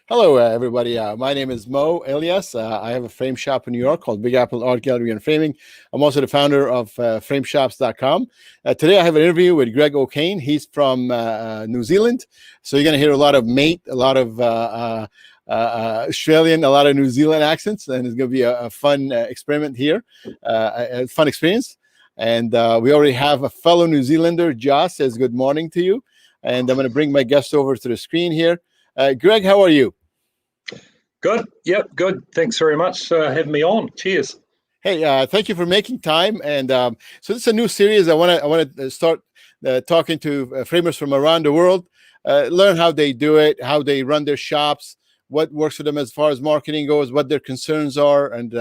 Hello, everybody. My name is Mo Elias. I have a frame shop in New York called Big Apple Art Gallery and Framing. I'm also the founder of frameshops.com. Today, I have an interview with Greig O'Kane. He's from New Zealand. So you're going to hear a lot of mate, a lot of Australian, a lot of New Zealand accents, and it's going to be a fun experiment here, a fun experience. And we already have a fellow New Zealander. Josh says good morning to you. And I'm going to bring my guest over to the screen here. Greig, how are you? Good. Yep. Good. Thanks very much for having me on. Cheers. Hey, thank you for making time. And so this is a new series. I want to start talking to framers from around the world, learn how they do it, how they run their shops, what works for them as far as marketing goes, what their concerns are, and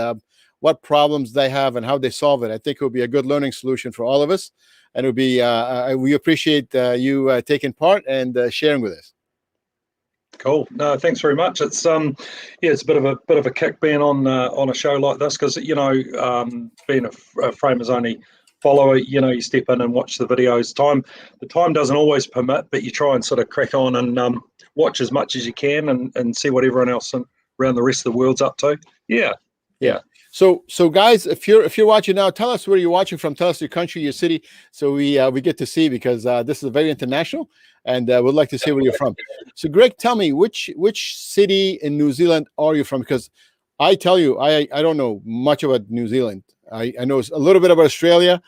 what problems they have and how they solve it. I think it will be a good learning solution for all of us. And it will be we appreciate you taking part and sharing with us. Cool. No, thanks very much. It's it's a bit of a kick being on a show like this because being a framers only follower, you step in and watch the videos. The time doesn't always permit, but you try and sort of crack on and watch as much as you can and see what everyone else around the rest of the world's up to. Yeah. So guys, if you're watching now, tell us where you're watching from. Tell us your country, your city, so we get to see, because this is very international, and we'd like to see where you're from. So, Greig, tell me which city in New Zealand are you from? Because I tell you, I don't know much about New Zealand. I know a little bit about Australia,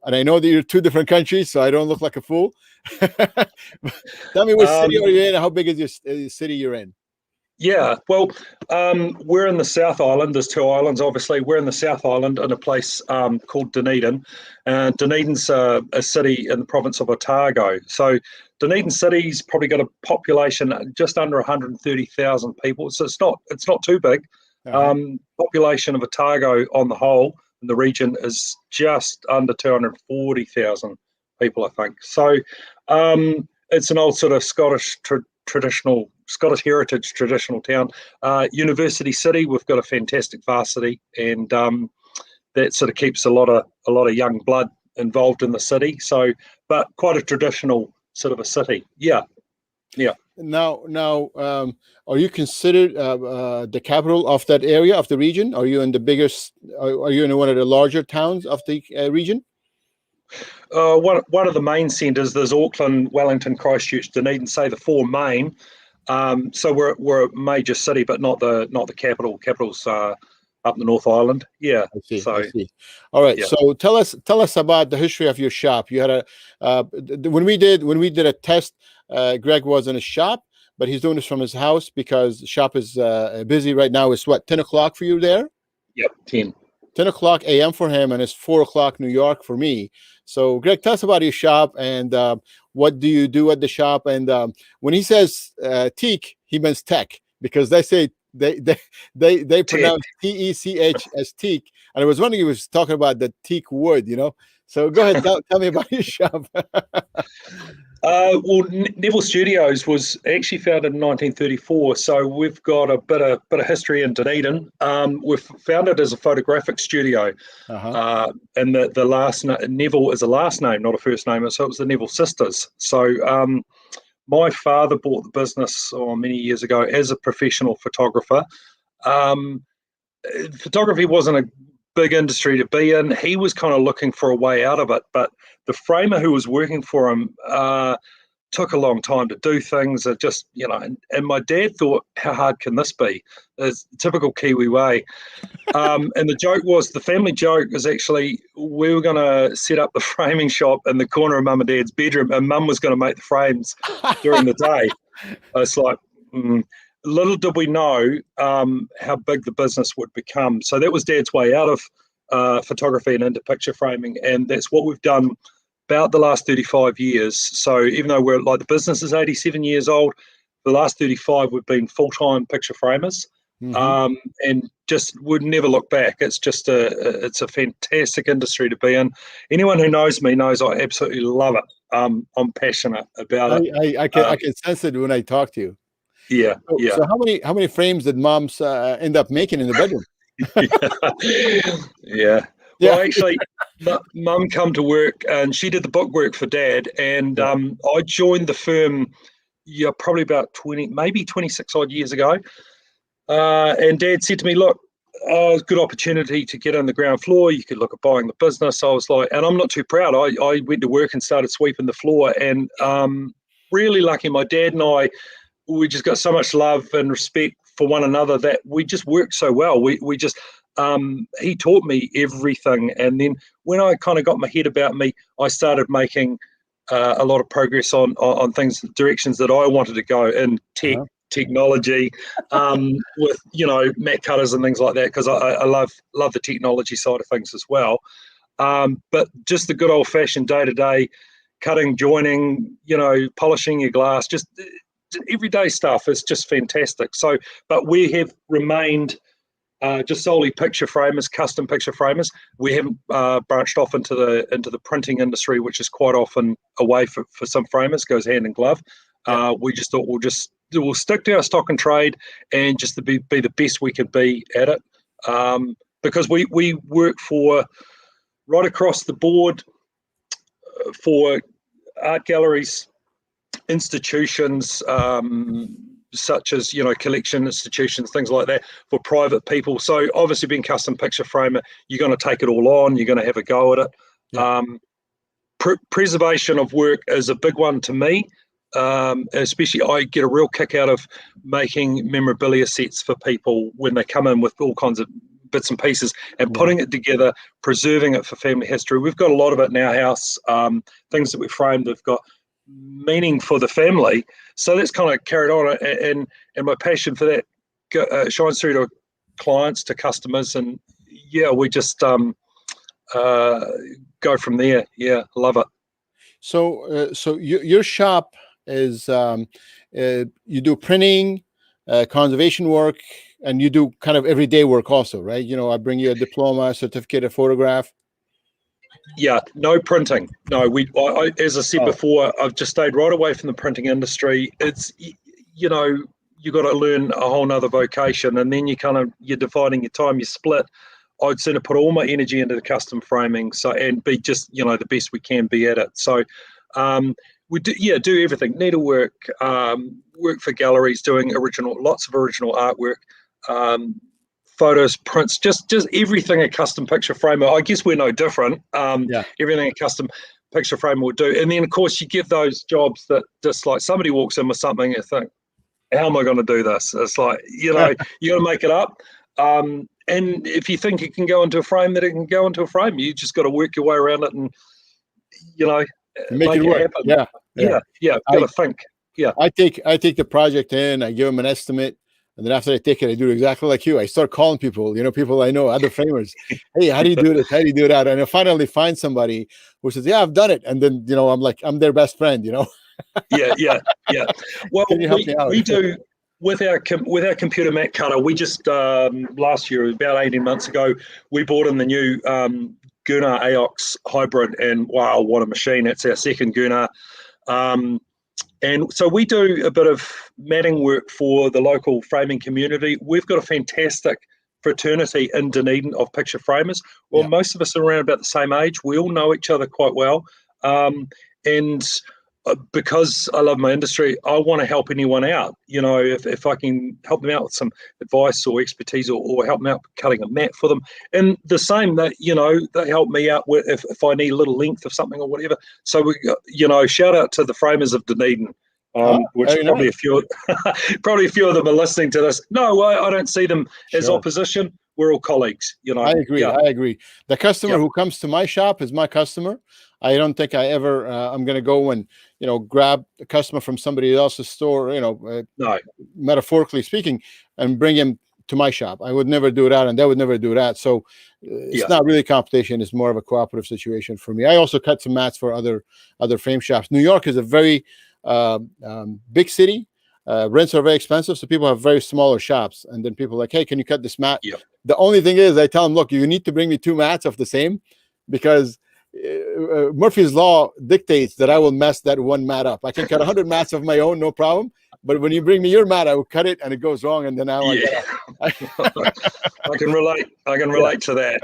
and I know that you're two different countries, so I don't look like a fool. Tell me which city are you in, and how big is your city you're in? Yeah, well, we're in the South Island. There's two islands, obviously. We're in the South Island in a place called Dunedin. Dunedin's a city in the province of Otago. So Dunedin City's probably got a population just under 130,000 people. So it's not too big. Population of Otago on the whole in the region is just under 240,000 people, I think. So it's an old sort of Scottish heritage traditional town. University City, we've got a fantastic varsity, and that sort of keeps a lot of young blood involved in the city. So, but quite a traditional sort of a city. Yeah. Now, are you considered the capital of that area of the region? Are you in the biggest? Are you in one of the larger towns of the region? One of the main centres. There's Auckland, Wellington, Christchurch, Dunedin. Say the four main. So we're a major city, but not the capital. Capital's up the North Island. Yeah. I see. All right. Yeah. So tell us about the history of your shop. You had when we did a test, Greig was in a shop, but he's doing this from his house because the shop is busy right now. It's what, 10 o'clock for you there? Yep, 10 o'clock a.m. for him, and it's 4 o'clock New York for me. So, Greig, tell us about your shop and what do you do at the shop? And when he says teak, he means tech, because they say they pronounce T-E-C-H as teak. And I was wondering if he was talking about the teak wood, So go ahead, tell me about your shop. Well, Nevill Studios was actually founded in 1934, so we've got a bit of history in Dunedin. We're founded as a photographic studio, and the last Nevill is a last name, not a first name, so it was the Nevill sisters. So my father bought the business many years ago as a professional photographer. Photography wasn't a big industry to be in. He was kind of looking for a way out of it, but the framer who was working for him took a long time to do things. It just, and my dad thought, how hard can this be? It's typical Kiwi way. And the family joke was actually, we were going to set up the framing shop in the corner of Mum and Dad's bedroom, and Mum was going to make the frames during the day. It's like, little did we know how big the business would become. So that was Dad's way out of photography and into picture framing, and that's what we've done about the last 35 years. So even though the business is 87 years old, the last 35 we've been full-time picture framers, and just would never look back. It's just it's a fantastic industry to be in. Anyone who knows me knows I absolutely love it. I'm passionate about it. I can sense it when I talk to you. Yeah. So how many frames did Moms end up making in the bedroom? Yeah. Well, actually, Mum come to work and she did the bookwork for Dad, and I joined the firm probably about 20, maybe 26 odd years ago. And Dad said to me, look, good opportunity to get on the ground floor. You could look at buying the business. I was like, and I'm not too proud. I went to work and started sweeping the floor, and really lucky. My dad and I, we just got so much love and respect for one another that we just worked so well. We just, he taught me everything. And then when I kind of got my head about me, I started making a lot of progress on things, directions that I wanted to go in technology, with, mat cutters and things like that, because I love the technology side of things as well. But just the good old fashioned day-to-day cutting, joining, polishing your glass, just everyday stuff is just fantastic. So, but we have remained just solely picture framers, custom picture framers. We haven't branched off into the printing industry, which is quite often away for some framers, goes hand in glove. We just thought we'll stick to our stock and trade and just to be the best we could be at it, because we work for right across the board for art galleries, institutions, such as collection institutions, things like that, for private people. So obviously, being custom picture framer, you're going to take it all on. You're going to have a go at it. Preservation of work is a big one to me. Especially, I get a real kick out of making memorabilia sets for people when they come in with all kinds of bits and pieces and putting it together, preserving it for family history. We've got a lot of it in our house. Things that we framed have got meaning for the family, so that's kind of carried on, and my passion for that shines through to clients, to customers, and we just go from there. Love it. So your shop is you do printing, conservation work, and you do kind of everyday work also, right? I bring you a diploma, certificate, a photograph. No printing. No, I as I said before, I've just stayed right away from the printing industry. It's, you got to learn a whole nother vocation, and then you're dividing your time, you split. I'd sooner put all my energy into the custom framing, and be just, the best we can be at it. So we do everything, needlework, work for galleries, doing lots of original artwork, photos, prints, just everything a custom picture framer. I guess we're no different. Everything a custom picture framer would do. And then, of course, you give those jobs that just like somebody walks in with something, you think, how am I going to do this? It's like, you got to make it up. And if you think it can go into a frame, that it can go into a frame. You just got to work your way around it and, make it work. Happen. Got to think. I take the project in, I give them an estimate. And then after I take it, I do exactly like you. I start calling people, people I know, other framers. Hey, how do you do this? How do you do that? And I finally find somebody who says, yeah, I've done it. And then, I'm like, I'm their best friend, Yeah. Well, we do with our computer mat cutter. We just, last year, about 18 months ago, we bought in the new Gunnar AOX hybrid, and wow, what a machine. It's our second Gunnar. And so we do a bit of matting work for the local framing community. We've got a fantastic fraternity in Dunedin of picture framers. Well, most of us are around about the same age. We all know each other quite well. And because I love my industry, I want to help anyone out. If I can help them out with some advice or expertise, or help them out cutting a mat for them. And the same that, they help me out with if I need a little length of something or whatever. So we, shout out to the framers of Dunedin, which probably a few of them are listening to this. No, I don't see them as opposition. We're all colleagues, I agree. I agree. The customer who comes to my shop is my customer. I don't think I ever, I'm going to go and, grab a customer from somebody else's store, no, metaphorically speaking, and bring him to my shop. I would never do that, and they would never do that. So it's not really competition. It's more of a cooperative situation for me. I also cut some mats for other frame shops. New York is a very big city. Rents are very expensive, so people have very smaller shops. And then people are like, hey, can you cut this mat? The only thing is, I tell them, look, you need to bring me 2 mats of the same, because Murphy's Law dictates that I will mess that 1 mat up. I can cut 100 mats of my own, no problem. But when you bring me your mat, I will cut it and it goes wrong. And then I can relate. I can relate to that.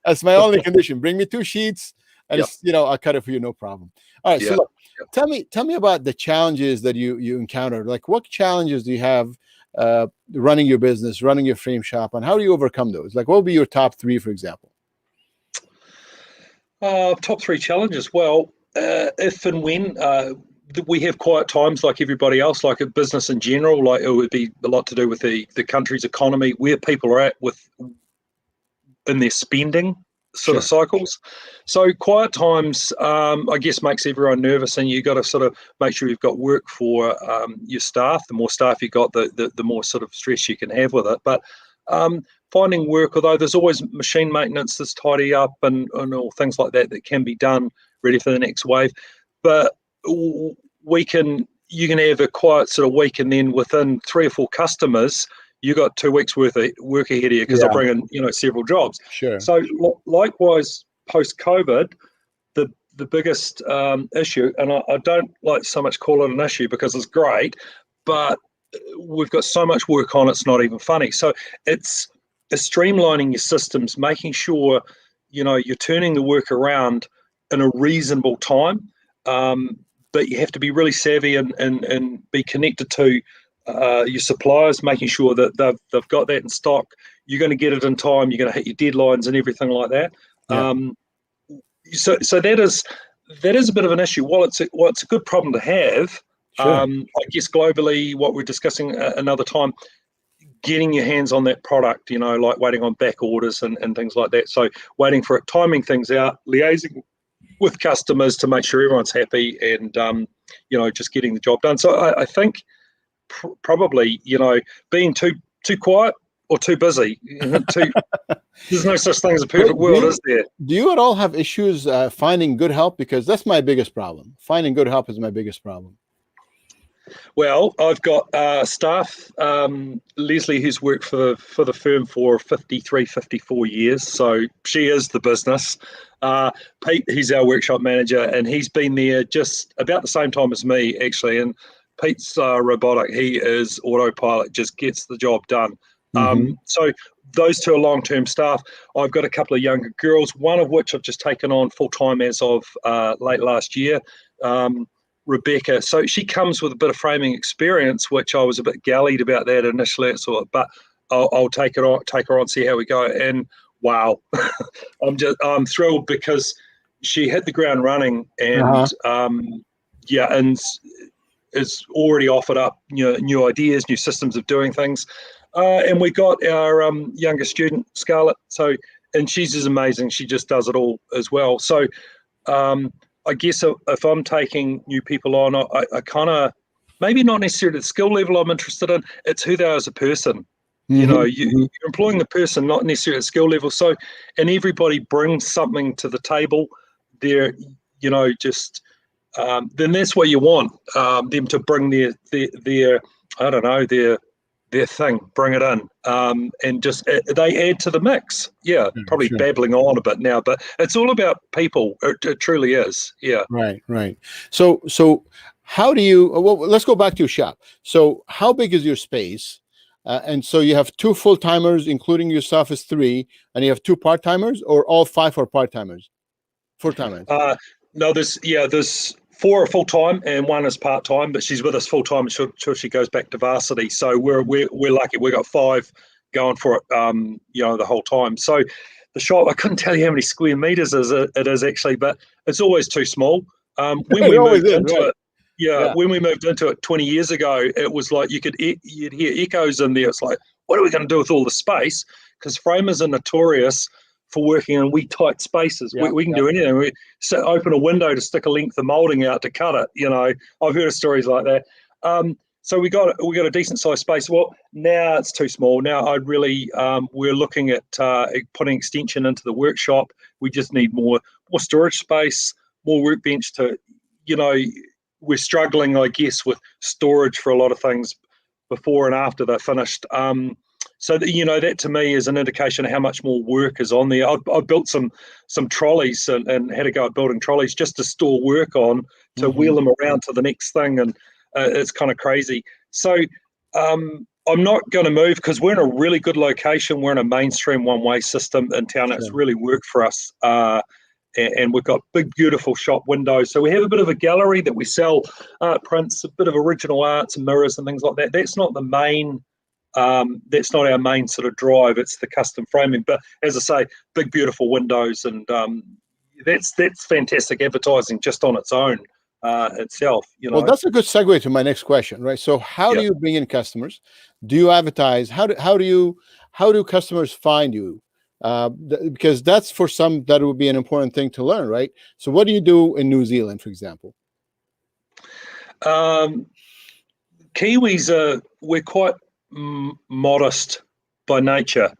That's my only condition. Bring me 2 sheets and I'll cut it for you, no problem. All right. So look, tell me about the challenges that you encountered. Like, what challenges do you have running your business, running your frame shop, and how do you overcome those? Like, what would be your top three, for example? Top three challenges. Well, if and when we have quiet times like everybody else, like a business in general, like it would be a lot to do with the country's economy, where people are at with in their spending sort of cycles. So quiet times, I guess, makes everyone nervous, and you got to sort of make sure you've got work for your staff. The more staff you got, the more sort of stress you can have with it. But finding work, although there's always machine maintenance that's tidy up and all things like that can be done, ready for the next wave. But you can have a quiet sort of week, and then within 3 or 4 customers, you got 2 weeks worth of work ahead of you because they'll bring in several jobs. Sure. So likewise, post COVID, the biggest issue, and I don't like so much call it an issue because it's great, but we've got so much work on, it's not even funny. So it's streamlining your systems, making sure you're turning the work around in a reasonable time, but you have to be really savvy and be connected to your suppliers, making sure that they've got that in stock. You're going to get it in time. You're going to hit your deadlines and everything like that. Yeah. So that is a bit of an issue. While it's a good problem to have, Sure. I guess globally, what we're discussing another time, getting your hands on that product, like waiting on back orders and things like that. So waiting for it, timing things out, liaising with customers to make sure everyone's happy, and just getting the job done. So I think probably being too quiet or too busy. There's no such thing as a perfect world, is there? Do you at all have issues finding good help? Because that's my biggest problem. Finding good help is my biggest problem. Well, I've got staff, Leslie, who's worked for the firm for 53, 54 years. So she is the business. Pete, he's our workshop manager, and he's been there just about the same time as me, actually. And Pete's robotic. He is autopilot, just gets the job done. So those two are long-term staff. I've got a couple of younger girls, one of which I've just taken on full-time as of late last year, Rebecca. So she comes with a bit of framing experience, which I was a bit gallied about that initially, but I'll take her on, see how we go. And wow, I'm thrilled because she hit the ground running, and and is already offered up new ideas, new systems of doing things. And we got our younger student, Scarlett. And she's as amazing. She just does it all as well. So I guess if I'm taking new people on, I kind of, maybe not necessarily the skill level I'm interested in, it's who they are as a person. You're employing the person, not necessarily the skill level. So, and everybody brings something to the table. They're, then that's what you want, them to bring their I don't know, their thing, bring it in, and just they add to the mix. Probably babbling on a bit now, but it's all about people. It truly is. Right. So how do you, well, let's go back to your shop. So how big is your space? And so you have 2 full-timers, including yourself is 3, and you have 2 part-timers, or all 5 are part-timers, full-timers? No, there's 4 are full-time and 1 is part-time, but she's with us full-time until she goes back to varsity. So we're lucky. We've got 5 going for it, the whole time. So the shop, I couldn't tell you how many square meters it is actually, but it's always too small. When we moved into it, when we moved into it 20 years ago, it was like you'd hear echoes in there. It's like, what are we going to do with all the space? Because framers are notorious for working in wee tight spaces. We can do anything. We open a window to stick a length of molding out to cut it. I've heard of stories like that. So we got a decent sized space. Well, now it's too small. Now I'd really we're looking at putting extension into the workshop. We just need more storage space, more workbench to, we're struggling, I guess, with storage for a lot of things before and after they're finished. So that to me is an indication of how much more work is on there. I built some trolleys and had to go at building trolleys just to store work on, to wheel them around to the next thing, and it's kind of crazy. So I'm not going to move because we're in a really good location. We're in a mainstream one-way system in town. It's really worked for us. and we've got big, beautiful shop windows. So we have a bit of a gallery that we sell art prints, a bit of original art, some mirrors and things like that. That's not the main. That's not our main sort of drive. It's the custom framing. But as I say, big, beautiful windows, and that's fantastic advertising just on its own itself. Well, that's a good segue to my next question, right? So, how do you bring in customers? Do you advertise? How do customers find you? Because that's for some that would be an important thing to learn, right? So, what do you do in New Zealand, for example? Kiwis we're quite modest by nature.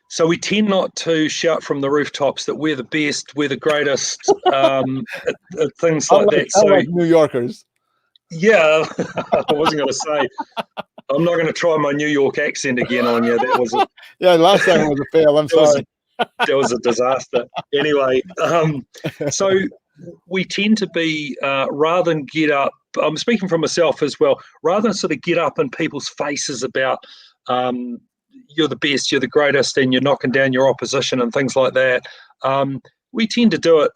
So we tend not to shout from the rooftops that we're the best, we're the greatest, things like that. So like New Yorkers. Yeah, I wasn't going to say. I'm not going to try my New York accent again on you. That was last time it was a fail. I'm sorry. That was a disaster. Anyway, so we tend to be rather than get up. I'm speaking for myself as well. Rather than sort of get up in people's faces about you're the best, you're the greatest, and you're knocking down your opposition and things like that, we tend to do it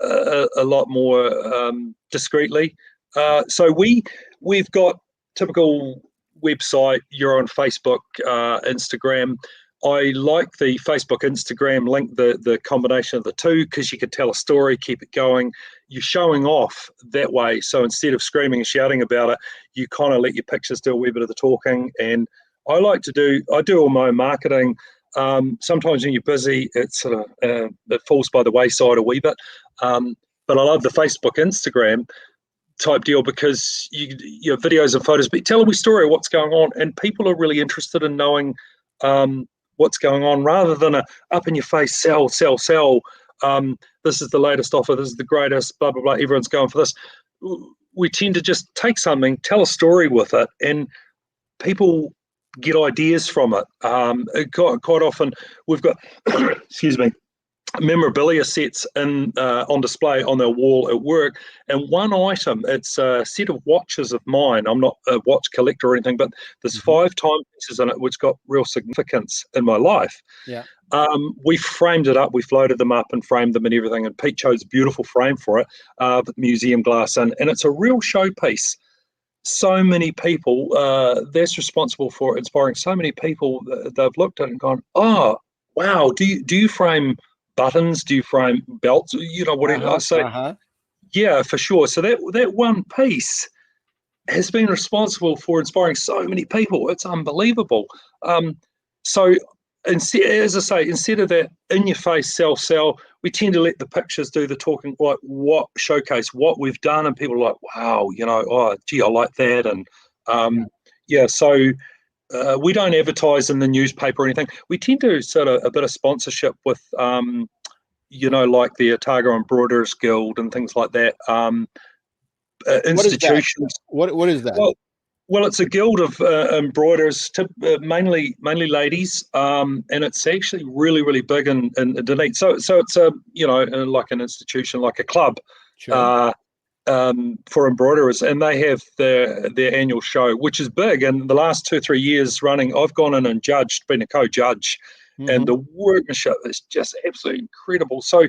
a lot more discreetly. So we've got typical website. You're on Facebook, Instagram. I like the Facebook, Instagram link, the combination of the two, because you could tell a story, keep it going. You're showing off that way. So instead of screaming and shouting about it, you kind of let your pictures do a wee bit of the talking. And I do all my own marketing. Sometimes when you're busy, it sort of it falls by the wayside a wee bit. But I love the Facebook, Instagram type deal, because you have videos and photos, but tell a wee story of what's going on, and people are really interested in knowing what's going on, rather than a up in your face sell. This is the latest offer, this is the greatest, blah blah blah, everyone's going for this. We tend to just take something, tell a story with it, and people get ideas from it. Quite often we've got excuse me, memorabilia sets on display on their wall at work, and one item, it's a set of watches of mine. I'm not a watch collector or anything, but there's 5 timepieces in it which got real significance in my life. We framed it up, we floated them up and framed them and everything, and Pete chose a beautiful frame for it, with museum glass in, and it's a real showpiece. So many people, that's responsible for inspiring so many people. They've looked at it and gone, oh wow, do you frame buttons, do you frame belts, whatever. I say, yeah, for sure. So that one piece has been responsible for inspiring so many people. It's unbelievable. So as I say, instead of that in your face sell, we tend to let the pictures do the talking, like what showcase what we've done, and people are like, wow, oh gee, I like that. And so we don't advertise in the newspaper or anything. We tend to sort of a bit of sponsorship with, like the Otago Embroiderers Guild and things like that. Institutions. What is that? Well, it's a guild of embroiderers, mainly ladies, and it's actually really, really big in Dunedin. So it's like an institution, like a club. Sure. For embroiderers, and they have their annual show, which is big. And the last 2 or 3 years running, I've gone in and been a co-judge, and the workmanship is just absolutely incredible. So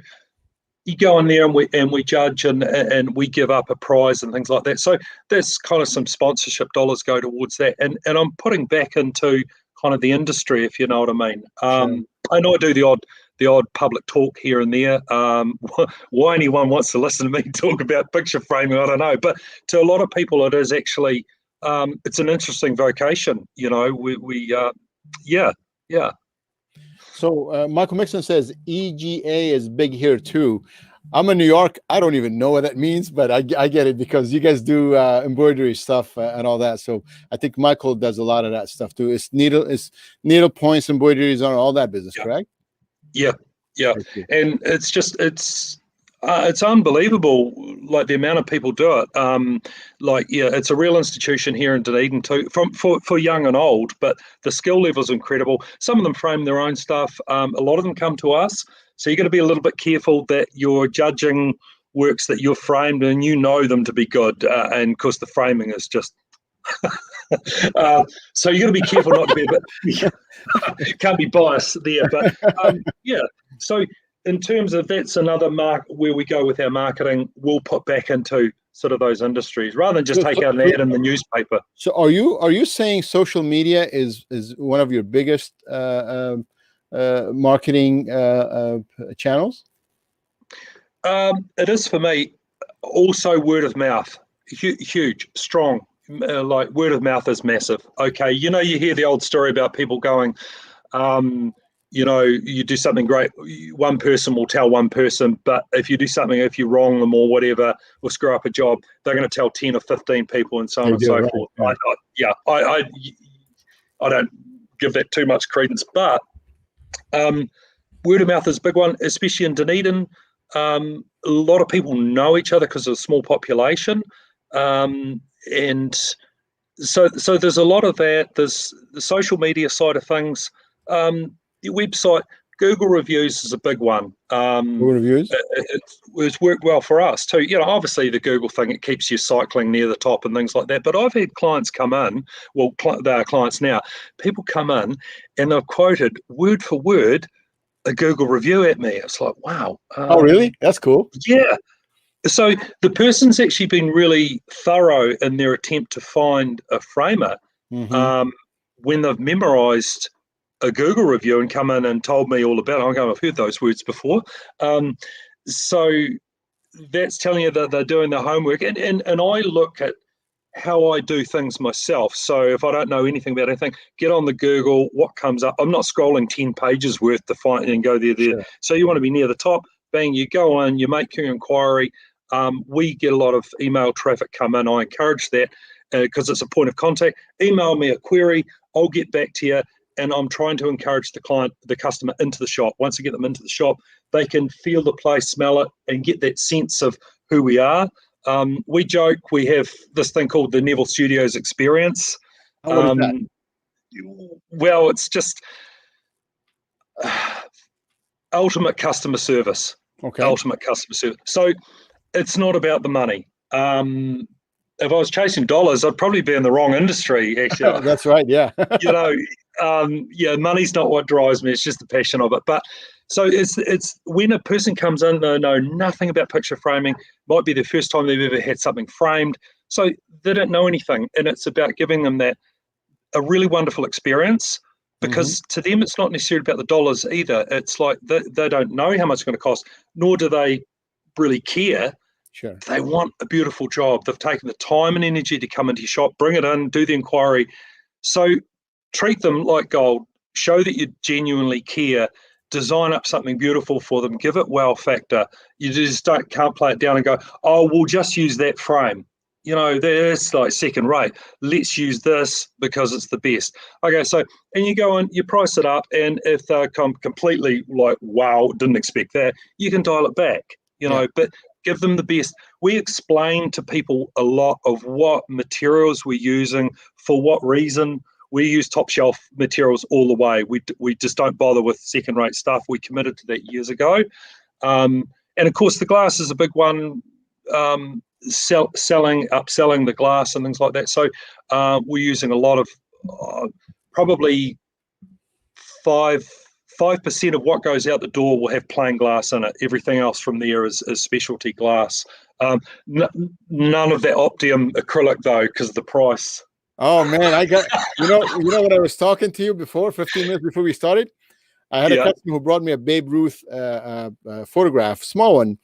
you go in there and we judge, and we give up a prize and things like that. So there's kind of some sponsorship dollars go towards that, and I'm putting back into kind of the industry, if you know what I mean. Sure. I know I do the odd public talk here and there. Why anyone wants to listen to me talk about picture framing, I don't know. But to a lot of people, it is actually it's an interesting vocation. Yeah. So Michael Mixon says EGA is big here too. I'm in New York. I don't even know what that means, but I get it, because you guys do embroidery stuff and all that. So I think Michael does a lot of that stuff too. It's needle points, embroideries, on all that business, correct? Yeah. And it's unbelievable, like the amount of people do it. It's a real institution here in Dunedin too, for young and old, but the skill level is incredible. Some of them frame their own stuff. A lot of them come to us. So you've got to be a little bit careful that you're judging works that you've framed and you know them to be good. And of course the framing is just so you got to be careful not to be a bit can't be biased there, but so in terms of that's another mark where we go with our marketing, we'll put back into sort of those industries rather than just take out an ad in the newspaper. So are you saying social media is one of your biggest marketing channels? It is for me. Also, word of mouth, huge, strong. Like word of mouth is massive. Okay, you hear the old story about people going, you do something great, one person will tell one person, but if you wrong them or whatever, or screw up a job, they're going to tell 10 or 15 people and so on and so forth. Yeah. I don't give that too much credence, but word of mouth is a big one, especially in Dunedin. A lot of people know each other because of a small population, and so there's a lot of that. There's the social media side of things. The website, Google reviews is a big one. Google reviews? It's worked well for us too. Obviously the Google thing, it keeps you cycling near the top and things like that. But I've had clients come in, well, they are clients now, people come in and they've quoted word for word a Google review at me. It's like, wow. Oh, really? That's cool. Yeah. So the person's actually been really thorough in their attempt to find a framer when they've memorized a Google review and come in and told me all about it. I've heard those words before. So that's telling you that they're doing their homework. And I look at how I do things myself. So if I don't know anything about anything, get on the Google, what comes up. I'm not scrolling 10 pages worth to find and go there. Sure. So you want to be near the top. Bang, you go in, you make your inquiry. We get a lot of email traffic come in. I encourage that because it's a point of contact. Email me a query. I'll get back to you. And I'm trying to encourage the customer into the shop. Once I get them into the shop, they can feel the place, smell it, and get that sense of who we are. We joke we have this thing called the Nevill Studios experience. What is that? Well, it's just ultimate customer service. Okay. Ultimate customer service. So it's not about the money. If I was chasing dollars, I'd probably be in the wrong industry, actually. That's right, yeah. Money's not what drives me. It's just the passion of it. But so it's when a person comes in, they know nothing about picture framing, might be the first time they've ever had something framed. So they don't know anything. And it's about giving them a really wonderful experience, because to them, it's not necessarily about the dollars either. It's like they don't know how much it's going to cost, nor do they really care. Sure. They want a beautiful job. They've taken the time and energy to come into your shop, bring it in, do the inquiry. So treat them like gold, show that you genuinely care, design up something beautiful for them, give it wow factor. You just can't play it down and go, oh, we'll just use that frame. That's like second rate. Let's use this because it's the best. Okay, so, and you go and you price it up, and if they come completely like, wow, didn't expect that, you can dial it back, but give them the best. We explain to people a lot of what materials we're using, for what reason. We use top shelf materials all the way. We just don't bother with second rate stuff. We committed to that years ago. And of course, the glass is a big one, upselling the glass and things like that. So we're using a lot of, probably 5% of what goes out the door will have plain glass in it. Everything else from there is specialty glass. None of that Optium acrylic though, because of the price. Oh man, I got when I was talking to you before, 15 minutes before we started, I had a customer who brought me a Babe Ruth photograph, small one,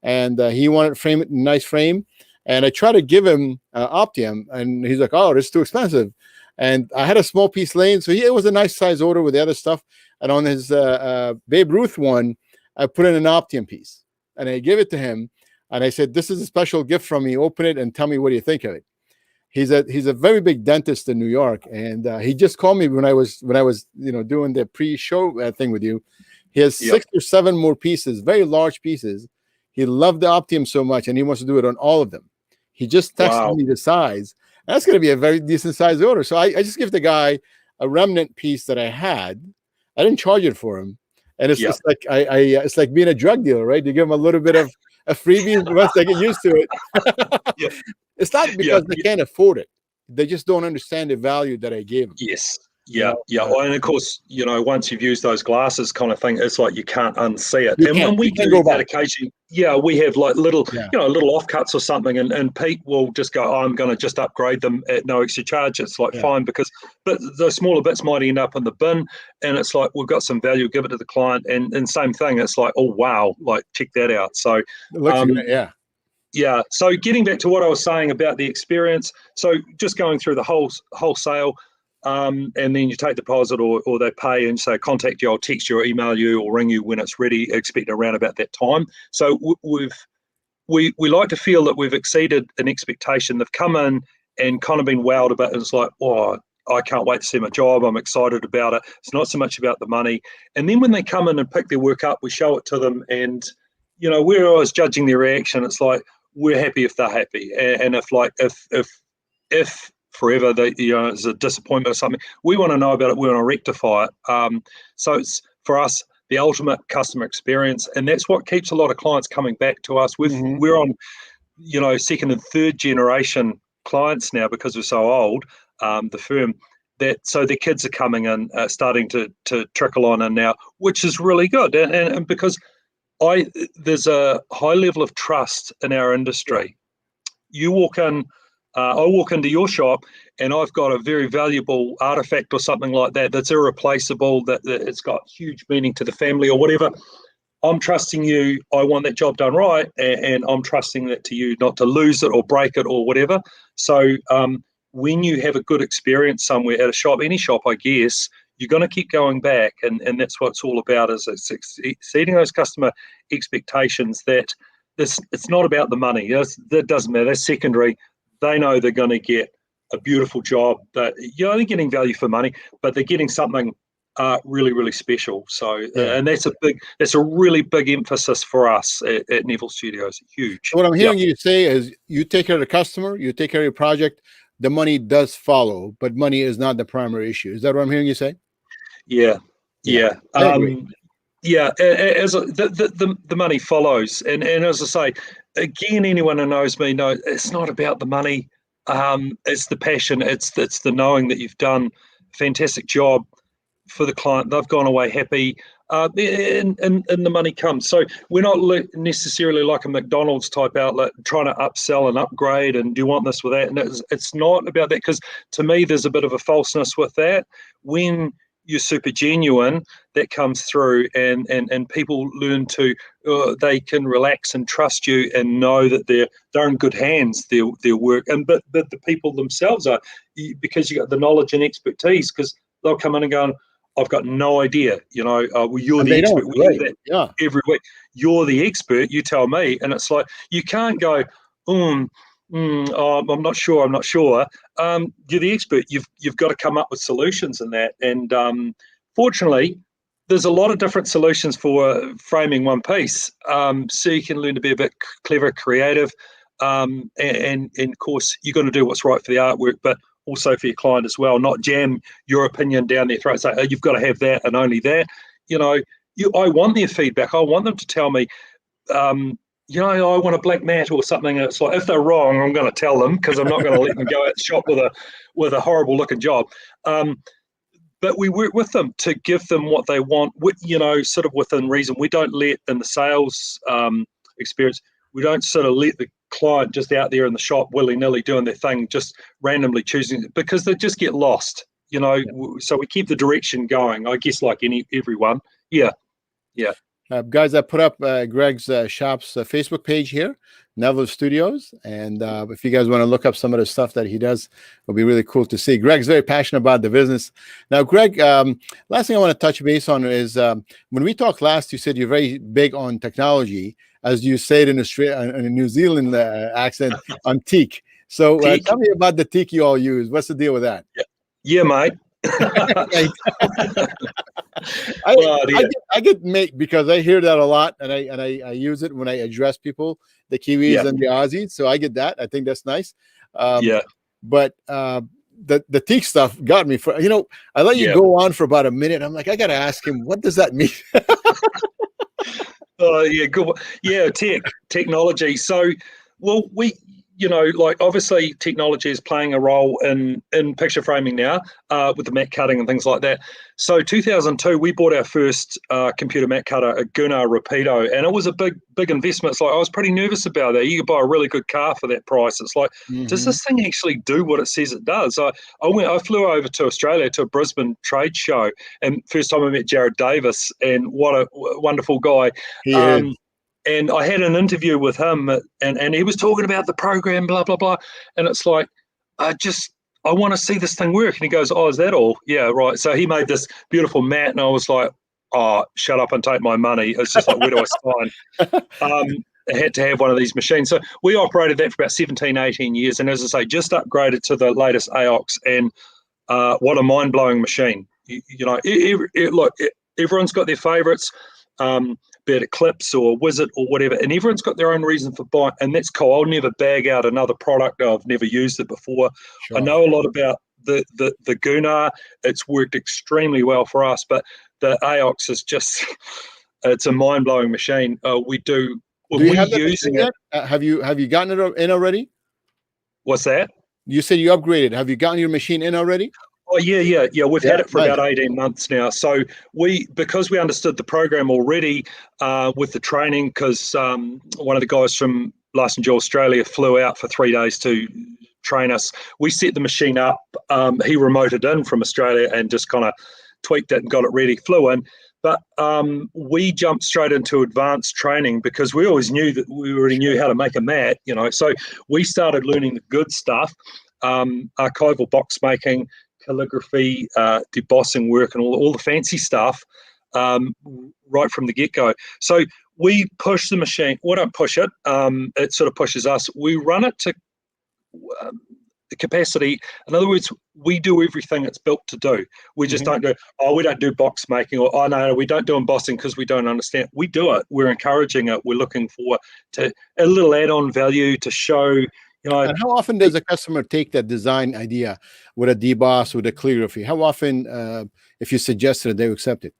and he wanted to frame it in a nice frame. And I tried to give him Optium, and he's like, "Oh, this is too expensive." And I had a small piece laying, so it was a nice size order with the other stuff. And on his Babe Ruth one, I put in an Optium piece, and I gave it to him, and I said, "This is a special gift from me. Open it and tell me what do you think of it." He's a very big dentist in New York, and he just called me when I was doing the pre-show thing with you. He has 6 or 7 more pieces, very large pieces. He loved the Optium so much, and he wants to do it on all of them. He just texted me the size. That's going to be a very decent size order. So I just give the guy a remnant piece that I had. I didn't charge it for him, and it's just like it's like being a drug dealer, right? You give them a little bit of a freebie once they get used to it. It's not because they can't afford it; they just don't understand the value that I gave them. Yes, Yeah, yeah. And of course, once you've used those glasses kind of thing, it's like you can't unsee it. And we you can't do go that back. occasionally. Yeah, we have like little, Yeah. little offcuts or something, and Pete will just go, I'm going to just upgrade them at no extra charge. It's like, fine, but those smaller bits might end up in the bin, and it's like, we've got some value, give it to the client. And same thing, it's like, oh, wow, like, check that out. So, It looks good, yeah. Yeah. So getting back to what I was saying about the experience, so just going through the wholesale, and then you take deposit or they pay and say, contact you, I'll text you or email you or ring you when it's ready, expect around about that time. So we like to feel that we've exceeded an expectation. They've come in and kind of been wowed about it. And it's like, oh, I can't wait to see my job. I'm excited about it. It's not so much about the money. And then when they come in and pick their work up, we show it to them. And, we're always judging their reaction. It's like, we're happy if they're happy. And if forever they, it's a disappointment or something, we want to know about it. We want to rectify it. So it's, for us, the ultimate customer experience, and that's what keeps a lot of clients coming back to us. We're on, second and third generation clients now because we're so old. The firm so the kids are coming in, starting to trickle on in now, which is really good, and because there's a high level of trust in our industry. You walk in. I walk into your shop and I've got a very valuable artifact or something like that that's irreplaceable, that it's got huge meaning to the family or whatever. I'm trusting you. I want that job done right, and I'm trusting that to you not to lose it or break it or whatever. So when you have a good experience somewhere at a shop, any shop, I guess, you're going to keep going back, and that's what it's all about, is it's exceeding those customer expectations. That it's not about the money. That doesn't matter. That's secondary. They know they're going to get a beautiful job. That they're getting value for money, but they're getting something really, really special. So, and that's a really big emphasis for us at Nevill Studios. Huge. So what I'm hearing you say is, you take care of the customer, you take care of your project. The money does follow, but money is not the primary issue. Is that what I'm hearing you say? Yeah. I agree. As the money follows, and as I say, again, anyone who knows me knows it's not about the money. It's the passion. It's the knowing that you've done a fantastic job for the client. They've gone away happy, and the money comes. So we're not necessarily like a McDonald's type outlet trying to upsell and upgrade and do you want this with that. And it's not about that, because to me there's a bit of a falseness with that. When you're super genuine, that comes through, and people learn to they can relax and trust you and know that they're in good hands, their work, but the people themselves are, because you got the knowledge and expertise, because they'll come in and go, I've got no idea, well, you're the expert. We hear that every week. You're the expert, you tell me. And it's like, you can't go, I'm not sure. You're the expert. You've got to come up with solutions in that. And fortunately, there's a lot of different solutions for framing one piece. So you can learn to be a bit clever, creative, and of course, you've got to do what's right for the artwork, but also for your client as well. Not jam your opinion down their throat. Say, you've got to have that and only that. I want their feedback. I want them to tell me. I want a black mat or something. And it's like, if they're wrong, I'm going to tell them, because I'm not going to let them go out the shop with a horrible looking job. But we work with them to give them what they want, sort of within reason. We don't let, in the sales experience, we don't sort of let the client just out there in the shop willy-nilly doing their thing, just randomly choosing, because they just get lost, So we keep the direction going, I guess, like everyone. Yeah. Guys, I put up Greg's shop's Facebook page here, Nevill Studios. And if you guys want to look up some of the stuff that he does, it'll be really cool to see. Greg's very passionate about the business. Now, Greg, last thing I want to touch base on is, when we talked last, you said you're very big on technology, as you say it in a New Zealand accent, on teak. So tell me about the teak you all use. What's the deal with that? Yeah, mate. I get mate, because I hear that a lot, and I use it when I address people, the Kiwis and the Aussies. So I get that. I think that's nice. But the teak stuff got me. I let you go on for about a minute. I'm like, I got to ask him, what does that mean? Oh, yeah, good. Yeah, technology. So, well, like obviously technology is playing a role in picture framing now with the matte cutting and things like that. So 2002, we bought our first computer matte cutter, a Gunnar Rapido, and it was a big investment. It's like I was pretty nervous about that. You could buy a really good car for that price. It's like, does this thing actually do what it says it does? I flew over to Australia to a Brisbane trade show, and first time I met Jared Davis, and what a wonderful guy. He is. And I had an interview with him, and he was talking about the program, blah, blah, blah. And it's like, I want to see this thing work. And he goes, oh, is that all? Yeah, right. So he made this beautiful mat, and I was like, oh, shut up and take my money. It's just like, where do I sign? I had to have one of these machines. So we operated that for about 17, 18 years. And as I say, just upgraded to the latest AOX. And what a mind-blowing machine. Look, everyone's got their favorites. Be it Eclipse or Wizard or whatever, and everyone's got their own reason for buying, and that's cool. I'll never bag out another product. I've never used it before. Sure. I know a lot about the Gunnar. It's worked extremely well for us, but the AOX is just, it's a mind-blowing machine. Do you have using it? Have you gotten it in already? What's that? You said you upgraded. Have you gotten your machine in already? Oh, yeah. We've had it for about 18 months now. So because we understood the program already with the training, because one of the guys from Larsen Joe Australia flew out for 3 days to train us. We set the machine up. He remoted in from Australia and just kind of tweaked it and got it ready, flew in. But we jumped straight into advanced training because we always knew that we already knew how to make a mat, So we started learning the good stuff, archival box making, calligraphy, debossing work, and all the fancy stuff right from the get-go. So we push the machine. We don't push it. It sort of pushes us. We run it to the capacity. In other words, we do everything it's built to do. We just don't go, we don't do box making, or, no, we don't do embossing because we don't understand. We do it. We're encouraging it. We're looking for a little add-on value to show. And how often does a customer take that design idea with a deboss, with a calligraphy? How often, if you suggest it, they accept it?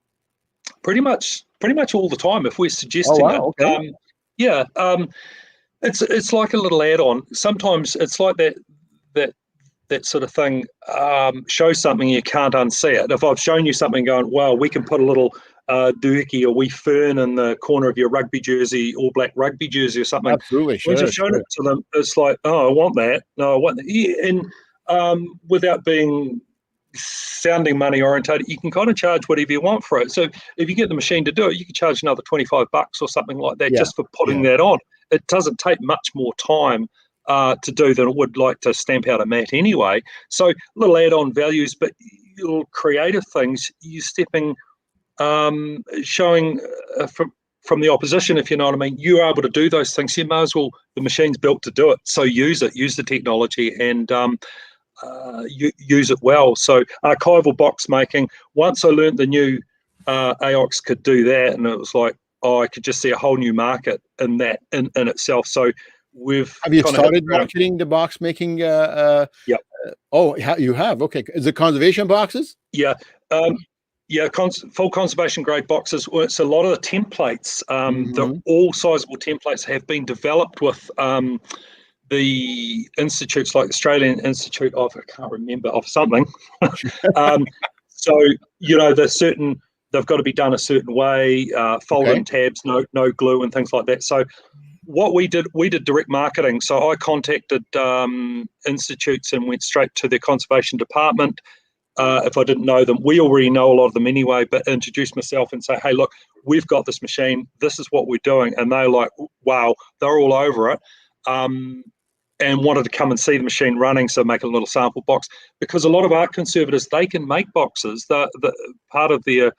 Pretty much all the time. If we're suggesting it, okay. It's like a little add-on. Sometimes it's like that sort of thing. Show something, you can't unsee it. If I've shown you something, going, well, we can put a little doohickey or wee fern in the corner of your rugby jersey, All Black rugby jersey or something. Absolutely, sure. Once you've shown it to them, it's like, oh, I want that. No, I want that. Yeah, and without sounding money orientated, you can kind of charge whatever you want for it. So if you get the machine to do it, you can charge another $25 or something like that just for putting that on. It doesn't take much more time to do than it would like to stamp out a mat anyway. So little add-on values, but little creative things, you're stepping, showing from the opposition, if you know what I mean. You're able to do those things. You may as well, the machine's built to do it. So use the technology and use it well. So archival box making, once I learned the new AOX could do that, and it was like, I could just see a whole new market in that in itself. So have you started marketing the box making? Yeah. You have? Okay. Is it conservation boxes? Yeah. Full conservation grade boxes. It's a lot of the templates. All sizable templates have been developed with the institutes, like Australian Institute of, I can't remember, of something. So they've got to be done a certain way, fold-in tabs, no glue and things like that. So what we did direct marketing. So I contacted institutes and went straight to their conservation department. If I didn't know them, we already know a lot of them anyway, but introduce myself and say, hey, look, we've got this machine. This is what we're doing. And they're like, wow, they're all over it. And wanted to come and see the machine running, so make a little sample box. Because a lot of art conservators, they can make boxes. The part of their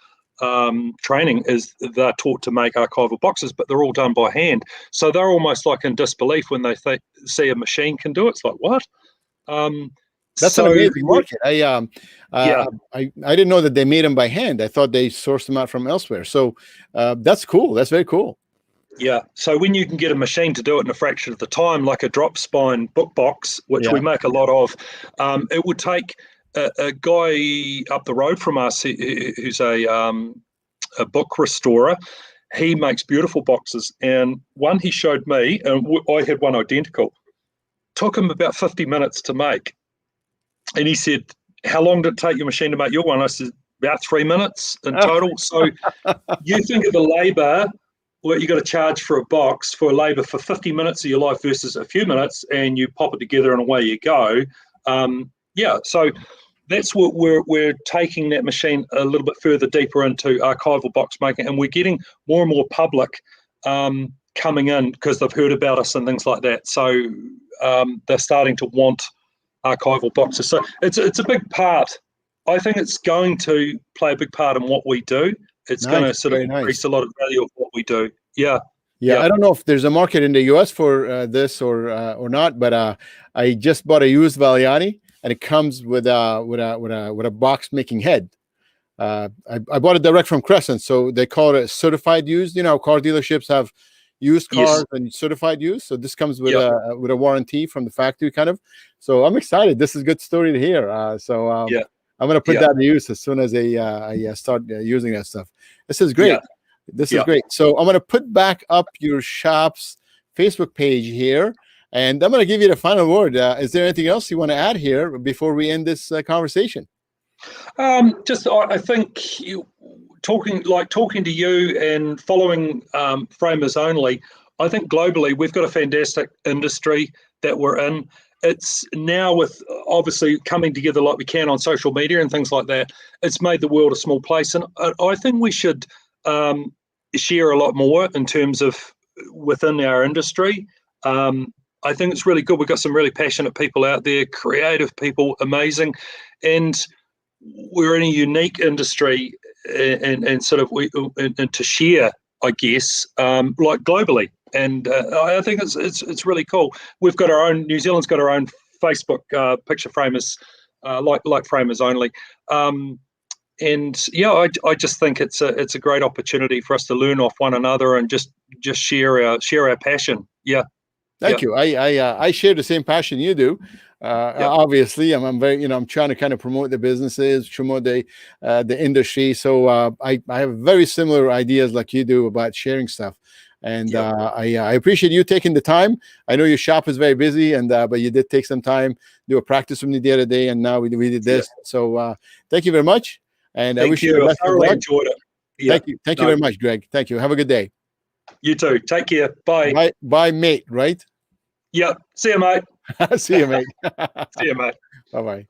training is they're taught to make archival boxes, but they're all done by hand. So they're almost like in disbelief when they see a machine can do it. It's like, what? That's an amazing market. I didn't know that they made them by hand. I thought they sourced them out from elsewhere. So that's cool. That's very cool. Yeah. So when you can get a machine to do it in a fraction of the time, like a drop spine book box, which we make a lot of, it would take a guy up the road from us who's a book restorer. He makes beautiful boxes, and one he showed me, and I had one identical. took him about 50 minutes to make. And he said, how long did it take your machine to make your one? I said, about 3 minutes in total. So you think of the labor, what you got to charge for a box for labor for 50 minutes of your life versus a few minutes, and you pop it together and away you go. So that's what we're taking that machine a little bit further deeper into archival box making, and we're getting more and more public coming in because they've heard about us and things like that. So they're starting to want archival boxes. So it's a big part. I think it's going to play a big part in what we do. It's going to sort of increase a lot of value of what we do. Yeah. I don't know if there's a market in the U.S. for this or not, but I just bought a used Valiani, and it comes with a box making head. I bought it direct from Crescent, so they call it a certified used. You know, car dealerships have used cars and certified used. So this comes with a warranty from the factory, kind of. So I'm excited. This is a good story to hear. I'm going to put that to use as soon as I start using that stuff. This is great. This is great. So I'm going to put back up your shop's Facebook page here, and I'm going to give you the final word. Is there anything else you want to add here before we end this conversation? I think talking to you and following Framers Only, I think globally we've got a fantastic industry that we're in. It's now, with obviously coming together like we can on social media and things like that, it's made the world a small place. And I think we should share a lot more in terms of within our industry. I think it's really good. We've got some really passionate people out there, creative people, amazing. And we're in a unique industry and sort of and to share, I guess, like globally. And I think it's really cool. We've got our own. New Zealand's got our own Facebook picture framers, like Framers Only. I just think it's a great opportunity for us to learn off one another and just share our passion. Yeah. Thank you. I share the same passion you do. Obviously, I'm very, I'm trying to kind of promote the businesses, promote the industry. So I have very similar ideas like you do about sharing stuff. And I appreciate you taking the time. I know your shop is very busy, but you did take some time, do a practice with me the other day, and now we did this. So thank you very much. And I wish you the best of luck. Enjoyed it. Thank you very much, Greg. Thank you. Have a good day. You too. Take care. Bye. Bye, mate. Right? Yeah. See you, mate. See you, mate. See you, mate. Bye-bye.